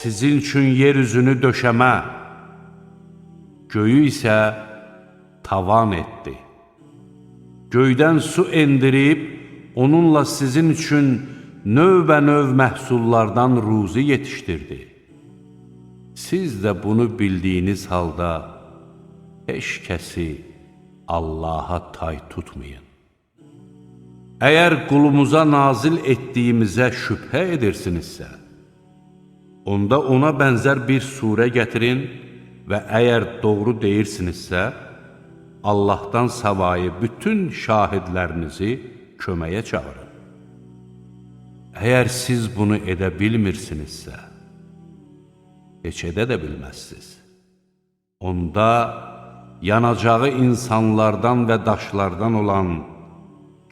Sizin üçün yer üzünü döşəmə, göyü isə tavan etdi. Göydən su endirib, onunla sizin üçün növbə-növ məhsullardan ruzi yetişdirdi. Siz də bunu bildiyiniz halda heç kəsi Allaha tay tutmayın. Əgər qulumuza nazil etdiyimizə şübhə edirsinizsə, onda ona bənzər bir surə gətirin və əgər doğru deyirsinizsə, Allahdan savayı bütün şahidlərinizi köməyə çağırın. Əgər siz bunu edə bilmirsinizsə, heç edə də bilməzsiniz. Onda yanacağı insanlardan və daşlardan olan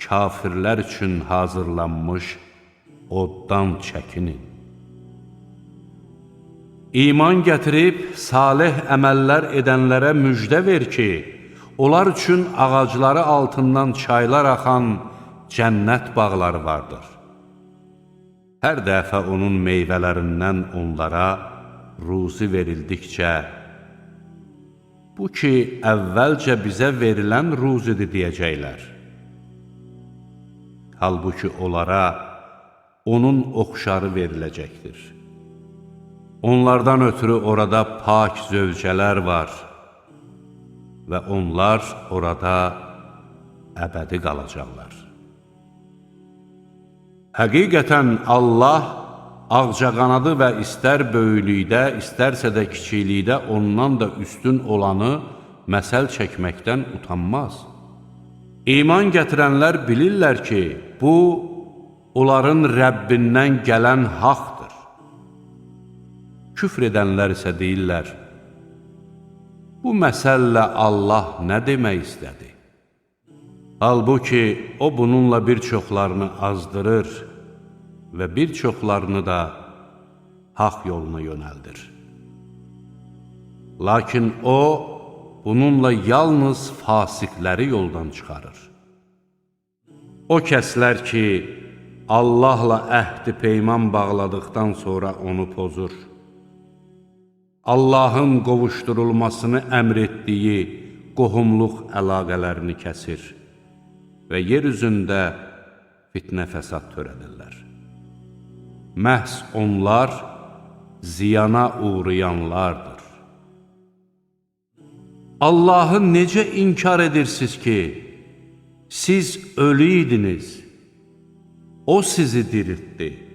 kafirlər üçün hazırlanmış oddan çəkinin. İman gətirib, salih əməllər edənlərə müjdə ver ki, onlar üçün ağacları altından çaylar axan cənnət bağları vardır. Hər dəfə onun meyvələrindən onlara ruzi verildikcə, bu ki, əvvəlcə bizə verilən ruzidir deyəcəklər. Halbuki onlara onun oxşarı veriləcəkdir. Onlardan ötürü orada pak zövcələr var və onlar orada əbədi qalacaqlar. Həqiqətən Allah ağcaqanadı və istər böyüklükdə, istərsə də kiçiklikdə ondan da üstün olanı məsəl çəkməkdən utanmaz. İman gətirənlər bilirlər ki, bu, onların Rəbbindən gələn haqdır. Küfr edənlər isə deyirlər, bu məsəllə Allah nə demək istədi? Halbuki, o bununla bir çoxlarını azdırır və bir çoxlarını da haqq yoluna yönəldir. Lakin o, bununla yalnız fasiqləri yoldan çıxarır. O kəslər ki, Allahla əhd-i peyman bağladıqdan sonra onu pozur, Allahın qovuşdurulmasını əmr etdiyi qohumluq əlaqələrini kəsir və yer üzündə fitnə fəsad törədirlər. Məhz onlar ziyana uğrayanlardır. Allahı necə inkar edirsiniz ki, siz ölü idiniz, o sizi diriltdi.